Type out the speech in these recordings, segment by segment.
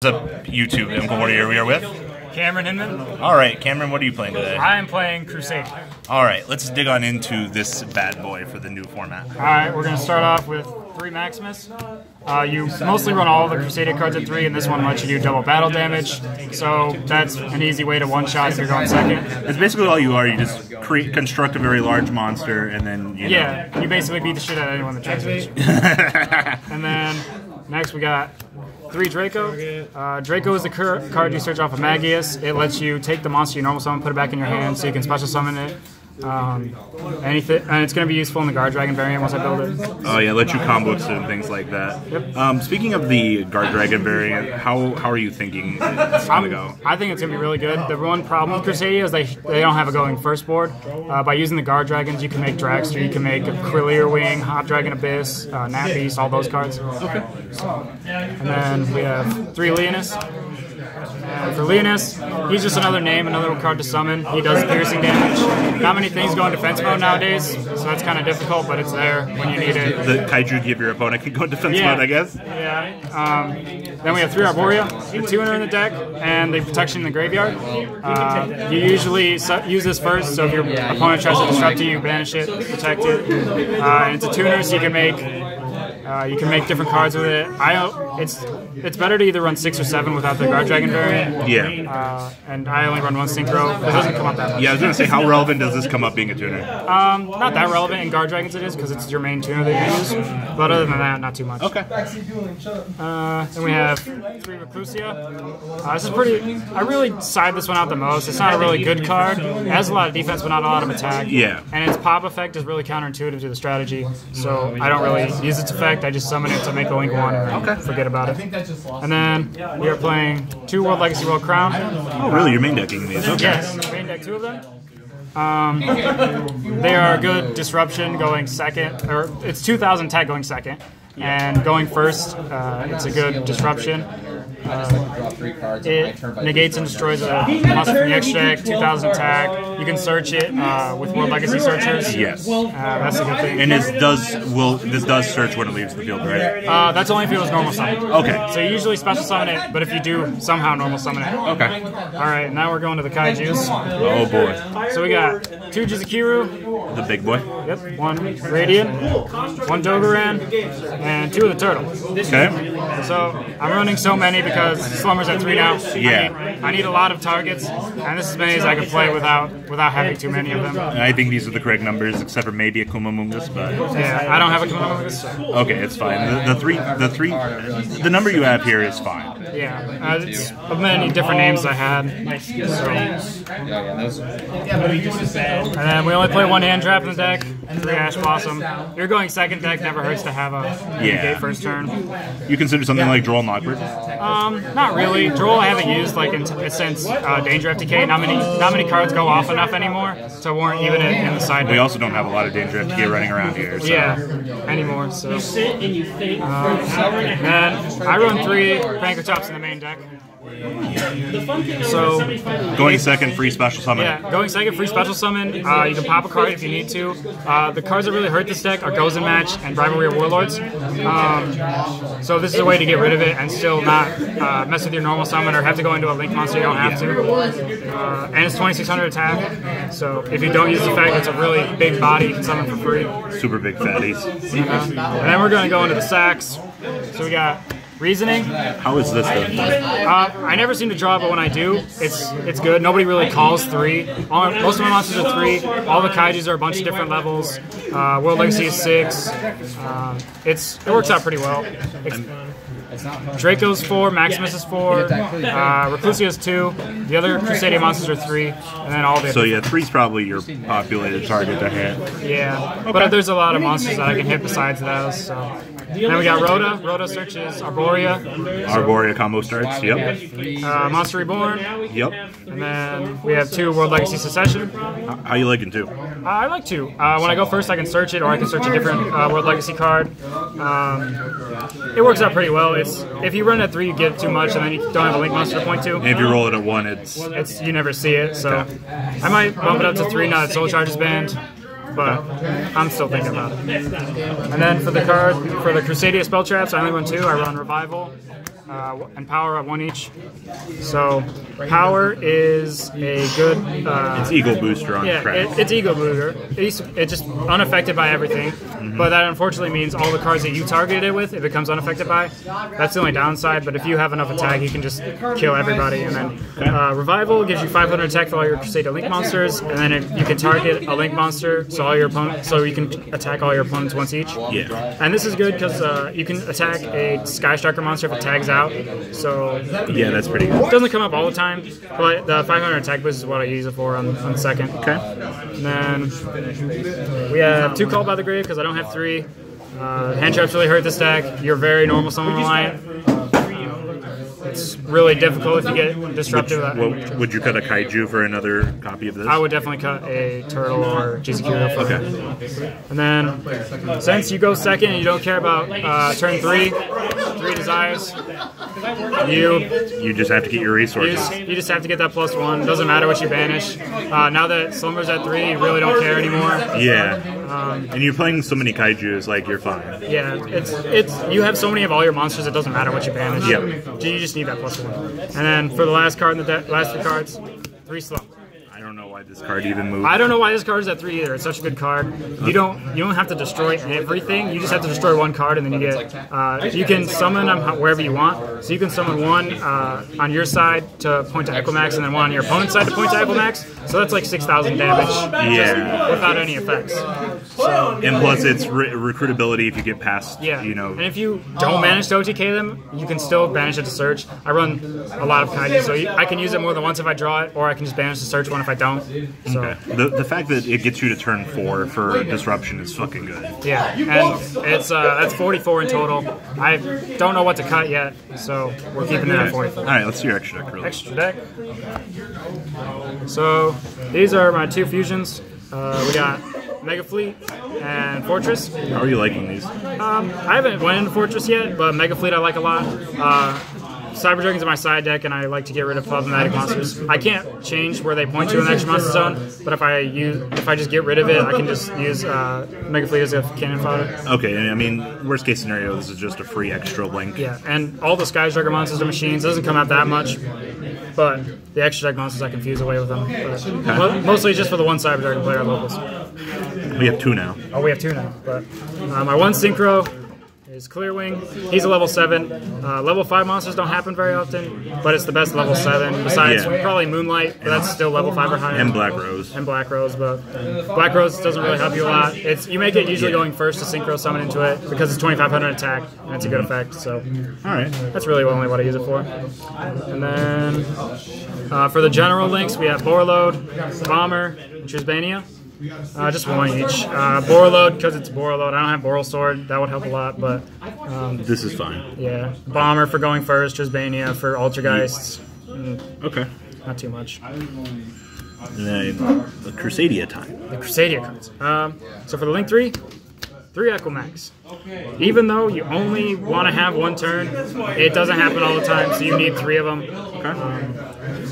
What's up, YouTube? I'm Corey here. We are with Cameron Hinman. All right, Cameron, what are you playing today? I am playing Crusadia. All right, let's dig on into this bad boy for the new format. All right, we're going to start off with 3 Maximus. You mostly run all the Crusadia cards at 3, and this one lets you do double battle damage. So that's an easy way to one-shot if you're going second. It's basically all you are. You just construct a very large monster, and then you know. You basically beat the shit out of anyone that tries to hit you. And then next we got 3 Draco. Draco is the card you search off of Magius. It lets you take the monster you normal summon, put it back in your hand, so you can special summon it. And it's going to be useful in the Guard Dragon variant once I build it. Oh yeah, let you combo it and things like that. Yep. Speaking of the Guard Dragon variant, how are you thinking it's going to go? I think it's going to be really good. The one problem with Crusadia is they don't have a going first board. By using the Guard Dragons, you can make Dragster, you can make a Crillier Wing, Hot Dragon Abyss, Nat Beast, all those cards. Okay. And then we have 3 Leonis. And for Leonis, he's just another name, another card to summon. He does piercing damage. Not many things go in defense mode nowadays, so that's kind of difficult, but it's there when you need it. The Kaiju give your opponent can go in defense mode, I guess? Yeah. Then we have 3 Arborea, the tuner in the deck, and the protection in the graveyard. You usually use this first, so if your opponent tries to disrupt you, you banish it, protect it. And it's a tuner, so you can make different cards with it. It's better to either run 6 or 7 without the Guard Dragon variant. Yeah. And I only run 1 Synchro. It doesn't come up that much. Yeah, I was going to say, how relevant does this come up being a tuner? Not that relevant in Guard Dragons it is, because it's your main tuner that you use. But other than that, not too much. Okay. Then we have 3 Reclusia. This is pretty... I really side this one out the most. It's not a really good card. It has a lot of defense, but not a lot of attack. Yeah. And its pop effect is really counterintuitive to the strategy, so I don't really use its effect. I just summon it to make a Link 1 and forget about it. And then we are playing 2 World Legacy World Crown. Oh, really? You're main decking these? Okay. Yes, main deck 2 of them. They are a good disruption going second, or it's 2,000 tech going second, and going first, it's a good disruption. It negates and destroys a monster from the extra deck, 2,000 attack. You can search it with World Legacy searchers. Yes. That's a good thing. And this does search when it leaves the field, right? That's only if it was normal summon. Okay. So you usually special summon it, but if you do somehow normal summon it. Okay. Alright, now we're going to the Kaijus. Oh boy. So we got 2 Jizukiru. The big boy. Yep. 1 Radiant, 1 Dogoran, and 2 of the Turtle. Okay. So I'm running so many because Slumber's at 3 now. Yeah. I need a lot of targets, and this is as many as I can play without having too many of them. I think these are the correct numbers, except for maybe a Kumamungus, but yeah, I don't have a Kumamungus. So. Okay, it's fine. The number you have here is fine. Yeah, it's of many different names I had. So. And then we only play 1 hand trap in the deck. 3 Ash Blossom. You're going second deck, never hurts to have a negate first turn. You consider something like Droll Knockbird? Not really. Droll I haven't used like since Danger FTK. Not many cards go off enough anymore to warrant even in the side deck. We also don't have a lot of Danger FTK running around here. So. Yeah, anymore. So. Then I run 3 Pankratops in the main deck. So going second, free special summon. Yeah, going second, free special summon. You can pop a card if you need to. The cards that really hurt this deck are Gozen Match and Rivalry of Warlords. So this is a way to get rid of it and still not mess with your normal summon or have to go into a Link monster you don't have to. And it's 2,600 attack. So if you don't use the effect, it's a really big body you can summon for free. Super big fatties. And then we're going to go into the sacks. So we got Reasoning. How is this done? I never seem to draw, but when I do, it's good. Nobody really calls 3. Most of my monsters are 3. All the Kaijus are a bunch of different levels. World Legacy is 6. It works out pretty well. Draco's 4, Maximus is 4, Reclusia is 2. The other Crusadia monsters are 3, and then all the. So yeah, 3's probably your populated target to hit. Yeah, okay. But there's a lot of monsters that I can hit besides those. So. Then we got Rhoda. Rhoda searches Arborea. Arborea combo starts, yep. Monster Reborn. Yep. And then we have 2 World Legacy Secession. How you liking 2? I like 2. When I go first, I can search it, or I can search a different World Legacy card. It works out pretty well. If you run at 3, you get too much, and then you don't have a Link monster to point to. And if you roll it at 1, it's you never see it. So I might bump it up to 3 now that Soul Charge is banned. but I'm still thinking about it. And then for the card, for the Crusadia spell traps, I only run 2. I run Revival, and power at 1 each. So power is a good. It's ego booster on craft. It's ego booster. It's just unaffected by everything. But that unfortunately means all the cards that you targeted it with, it becomes unaffected by. That's the only downside. But if you have enough attack, you can just kill everybody. And then Revival gives you 500 attack for all your Crusadia Link monsters, and then you can target a Link monster, so you can attack all your opponents once each. Yeah. And this is good because you can attack a Sky Striker monster if it tags out. So yeah, that's pretty good. It doesn't come up all the time, but the 500 attack boost is what I use it for on second. Okay. And then we have 2 Called by the Grave because I don't have 3. Hand traps really hurt this deck. You're very normal summon reliant. It's really difficult if you get disruptive. Would you cut a Kaiju for another copy of this? I would definitely cut a Turtle or Yugioh for it. And then, since you go second and you don't care about turn 3 desires, you just have to get your resources. You just have to get that +1. Doesn't matter what you banish. Now that Slumber's at 3, you really don't care anymore. Yeah. And you're playing so many Kaijus, like you're fine. Yeah, it's you have so many of all your monsters, it doesn't matter what you banish. Yep. You just need that +1. And then for the last card in the deck, last 3 cards, 3 Slump. I don't know why this card even moved. I don't know why this card is at 3 either. It's such a good card. You don't have to destroy everything. You just have to destroy 1 card, and then you get you can summon them wherever you want. So you can summon 1 on your side to point to Equimax, and then 1 on your opponent's side to point to Equimax. So that's like 6,000 damage. Yeah. Without any effects. So, and plus, it's recruitability if you get past. Yeah. You know. And if you don't manage to OTK them, you can still banish it to search. I run a lot of Kaiju, so I can use it more than once if I draw it, or I can just banish the search one if I don't. So. Okay. The fact that it gets you to turn 4 for disruption is fucking good. Yeah, and it's that's 44 in total. I don't know what to cut yet, so we're keeping it at 44. All right, let's see your extra deck. Really. Extra deck. So these are my 2 fusions. We got Mega Fleet and Fortress. How are you liking these? I haven't went into Fortress yet, but Mega Fleet I like a lot. Cyber Dragon's in my side deck, and I like to get rid of problematic monsters. I can't change where they point to in the extra monster zone, but if I just get rid of it, I can just use Mega Fleet as a cannon fodder. Okay, I mean, worst case scenario, this is just a free extra link. Yeah, and all the Sky Striker monsters are machines. It doesn't come out that much, but the extra deck monsters I can fuse away with them. But mostly just for the 1 Cyber Dragon player locals. We have 2 now. Oh, we have 2 now. But my 1 Synchro is Clearwing. He's a level 7. Level 5 monsters don't happen very often, but it's the best level 7. Besides probably Moonlight, but that's still level 5 or higher. And Black Rose. And Black Rose, but Black Rose doesn't really help you a lot. You make it usually going first to Synchro Summon into it because it's 2,500 attack, and it's a good effect. So, alright. That's really only what I use it for. And then for the general links, we have Borreload, Bomber, and Trisbania. Just 1 each. Borreload, because it's Borreload. I don't have Boral Sword. That would help a lot, but... this is fine. Yeah. Bomber for going first. Trisbania for Altergeists. Okay. Not too much. And then the Crusadia time. The Crusadia cards. So for the Link 3, 3 Equimax. Even though you only want to have 1 turn, it doesn't happen all the time, so you need 3 of them. Okay.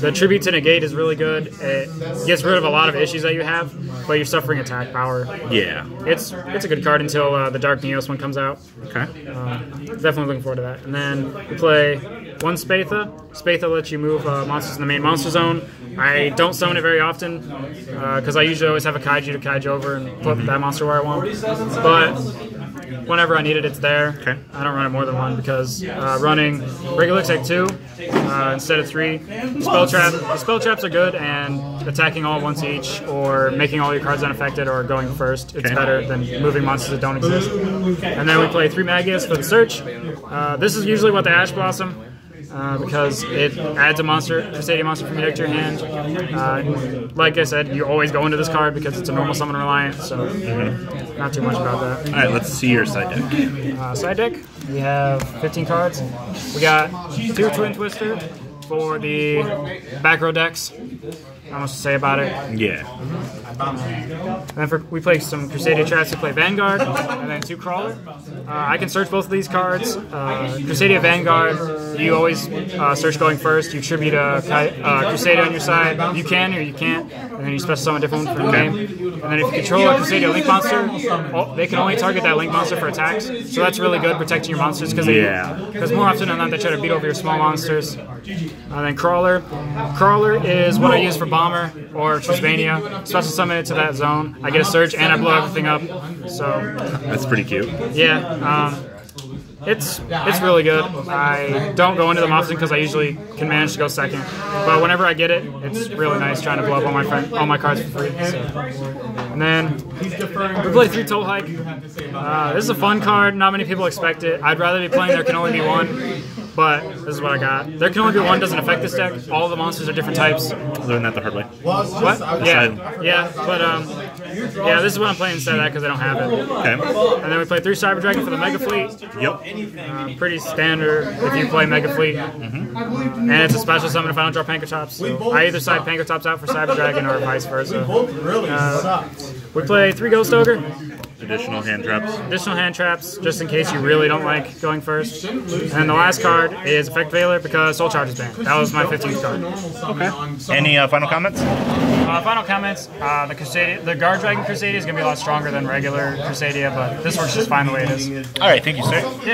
The Tribute to Negate is really good. It gets rid of a lot of issues that you have, but you're suffering attack power. Yeah. It's a good card until the Dark Neos one comes out. Okay. Definitely looking forward to that. And then we play 1 Spatha. Spatha lets you move monsters in the main monster zone. I don't summon it very often because I usually always have a Kaiju to Kaiju over and put that monster where I want. But whenever I need it, it's there. Okay. I don't run it more than 1 because running regular attack 2 instead of 3. The spell traps are good, and attacking all once each, or making all your cards unaffected, or going first. It's better than moving monsters that don't exist. And then we play 3 Magias for the search. This is usually what the Ash Blossom. Because it adds a monster, Crusadia monster from your deck to your hand. Like I said, you always go into this card because it's a normal summon reliant, so not too much about that. Alright, let's see your side deck. Side deck, we have 15 cards. We got 2 Twin Twister, for the back row decks. Not much to say about it. Yeah. And then we play some Crusadia traps. We play Vanguard and then 2 Crawler. I can search both of these cards. Crusadia Vanguard, you always search going first. You tribute a Crusadia on your side. You can or you can't. And then you special summon a different one for the game. And then if you control a Crusadia Link Monster, they can only target that Link Monster for attacks. So that's really good, protecting your monsters because more often than not they try to beat over your small monsters. And then Crawler. Crawler is what I use for Bomber or Crusadia. Special summon it to that zone. I get a search and I blow everything up. So that's pretty cute. Yeah. It's really good. I don't go into them often because I usually can manage to go second. But whenever I get it, it's really nice trying to blow up all my cards for free. So. And then we play 3 Toll Hike. This is a fun card. Not many people expect it. I'd rather be playing There Can Only Be One. But this is what I got. There Can Only Be One doesn't affect this deck. All the monsters are different types. Learned that the hard way. What? Yeah. But yeah, this is what I'm playing instead of that because I don't have it. Okay. And then we play 3 Cyber Dragon for the Mega Fleet. Yep. Pretty standard if you play Mega Fleet. And it's a special summon if I don't draw Pankotops. So I either side Pankotops out for Cyber Dragon or vice versa. We play 3 Ghost Ogre. Additional hand traps. Additional hand traps, just in case you really don't like going first. And the last card is Effect Veiler because Soul Charge is banned. That was my 15th card. Okay. Any final comments? Final comments. The Guard Dragon Crusadia is going to be a lot stronger than regular Crusadia, but this works just fine the way it is. All right. Thank you, sir. Yeah.